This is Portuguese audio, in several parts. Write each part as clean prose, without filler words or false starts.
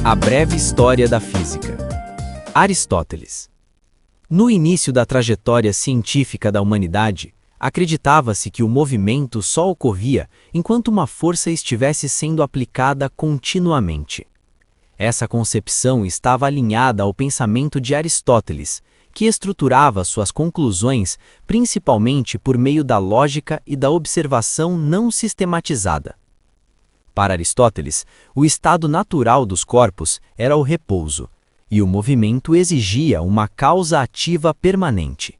A breve história da física. Aristóteles. No início da trajetória científica da humanidade, acreditava-se que o movimento só ocorria enquanto uma força estivesse sendo aplicada continuamente. Essa concepção estava alinhada ao pensamento de Aristóteles, que estruturava suas conclusões principalmente por meio da lógica e da observação não sistematizada. Para Aristóteles, o estado natural dos corpos era o repouso, e o movimento exigia uma causa ativa permanente.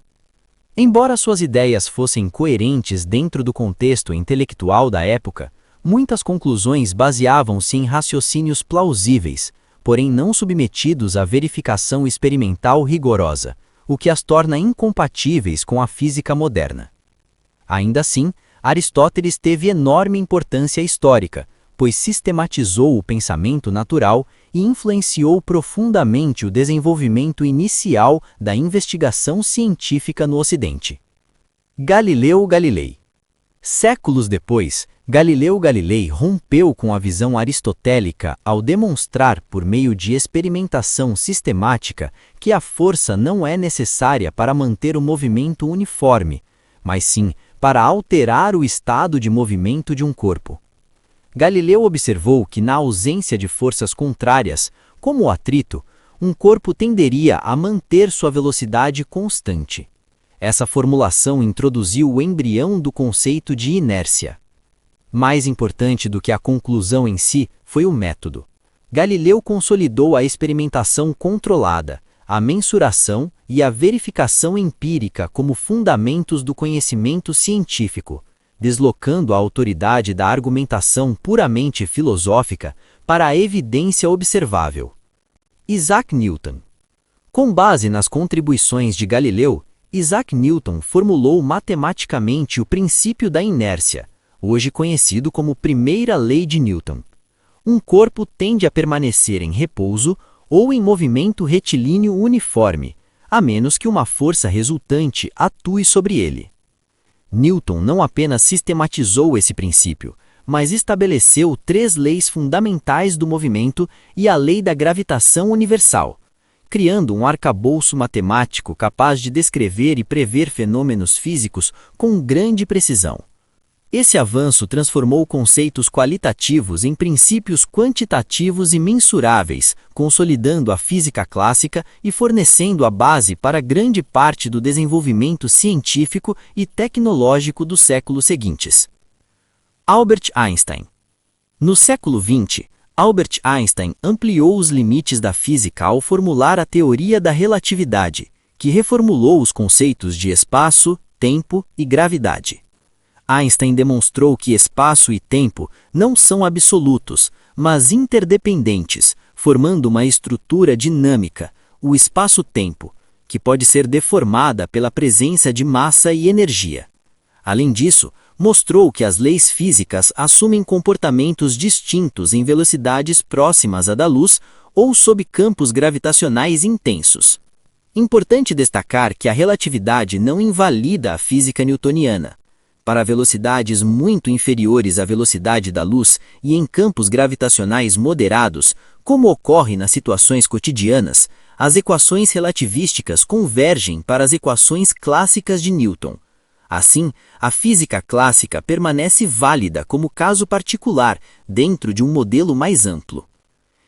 Embora suas ideias fossem coerentes dentro do contexto intelectual da época, muitas conclusões baseavam-se em raciocínios plausíveis, porém não submetidos à verificação experimental rigorosa, o que as torna incompatíveis com a física moderna. Ainda assim, Aristóteles teve enorme importância histórica, pois sistematizou o pensamento natural e influenciou profundamente o desenvolvimento inicial da investigação científica no Ocidente. Galileu Galilei. Séculos depois, Galileu Galilei rompeu com a visão aristotélica ao demonstrar, por meio de experimentação sistemática, que a força não é necessária para manter o movimento uniforme, mas sim para alterar o estado de movimento de um corpo. Galileu observou que, na ausência de forças contrárias, como o atrito, um corpo tenderia a manter sua velocidade constante. Essa formulação introduziu o embrião do conceito de inércia. Mais importante do que a conclusão em si foi o método. Galileu consolidou a experimentação controlada, a mensuração e a verificação empírica como fundamentos do conhecimento científico, deslocando a autoridade da argumentação puramente filosófica para a evidência observável. Isaac Newton. Com base nas contribuições de Galileu, Isaac Newton formulou matematicamente o princípio da inércia, hoje conhecido como primeira lei de Newton. Um corpo tende a permanecer em repouso ou em movimento retilíneo uniforme, a menos que uma força resultante atue sobre ele. Newton não apenas sistematizou esse princípio, mas estabeleceu 3 leis fundamentais do movimento e a lei da gravitação universal, criando um arcabouço matemático capaz de descrever e prever fenômenos físicos com grande precisão. Esse avanço transformou conceitos qualitativos em princípios quantitativos e mensuráveis, consolidando a física clássica e fornecendo a base para grande parte do desenvolvimento científico e tecnológico dos séculos seguintes. Albert Einstein. No século XX, Albert Einstein ampliou os limites da física ao formular a teoria da relatividade, que reformulou os conceitos de espaço, tempo e gravidade. Einstein demonstrou que espaço e tempo não são absolutos, mas interdependentes, formando uma estrutura dinâmica, o espaço-tempo, que pode ser deformada pela presença de massa e energia. Além disso, mostrou que as leis físicas assumem comportamentos distintos em velocidades próximas à da luz ou sob campos gravitacionais intensos. Importante destacar que a relatividade não invalida a física newtoniana. Para velocidades muito inferiores à velocidade da luz e em campos gravitacionais moderados, como ocorre nas situações cotidianas, as equações relativísticas convergem para as equações clássicas de Newton. Assim, a física clássica permanece válida como caso particular dentro de um modelo mais amplo.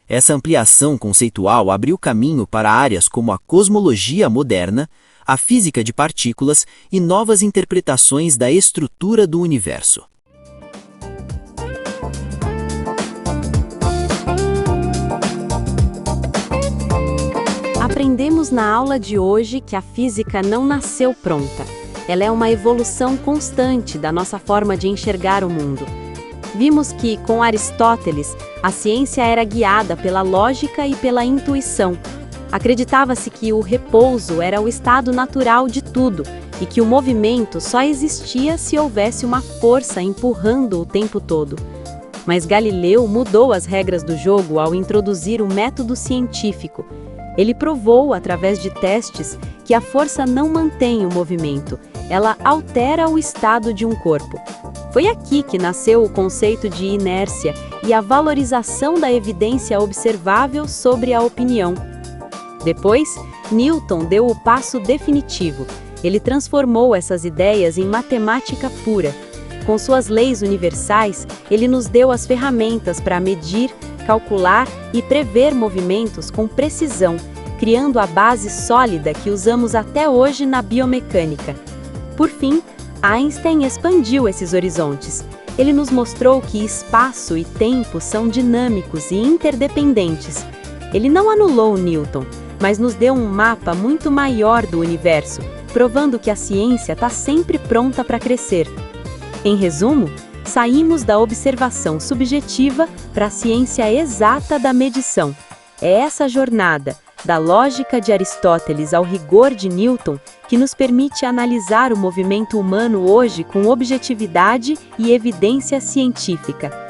Essa ampliação conceitual abriu caminho para áreas como a cosmologia moderna, a física de partículas e novas interpretações da estrutura do universo. Aprendemos na aula de hoje que a física não nasceu pronta. Ela é uma evolução constante da nossa forma de enxergar o mundo. Vimos que, com Aristóteles, a ciência era guiada pela lógica e pela intuição. Acreditava-se que o repouso era o estado natural de tudo e que o movimento só existia se houvesse uma força empurrando o tempo todo. Mas Galileu mudou as regras do jogo ao introduzir o método científico. Ele provou, através de testes, que a força não mantém o movimento, ela altera o estado de um corpo. Foi aqui que nasceu o conceito de inércia e a valorização da evidência observável sobre a opinião. Depois, Newton deu o passo definitivo. Ele transformou essas ideias em matemática pura. Com suas leis universais, ele nos deu as ferramentas para medir, calcular e prever movimentos com precisão, criando a base sólida que usamos até hoje na biomecânica. Por fim, Einstein expandiu esses horizontes. Ele nos mostrou que espaço e tempo são dinâmicos e interdependentes. Ele não anulou Newton, mas nos deu um mapa muito maior do universo, provando que a ciência está sempre pronta para crescer. Em resumo, saímos da observação subjetiva para a ciência exata da medição. É essa jornada, da lógica de Aristóteles ao rigor de Newton, que nos permite analisar o movimento humano hoje com objetividade e evidência científica.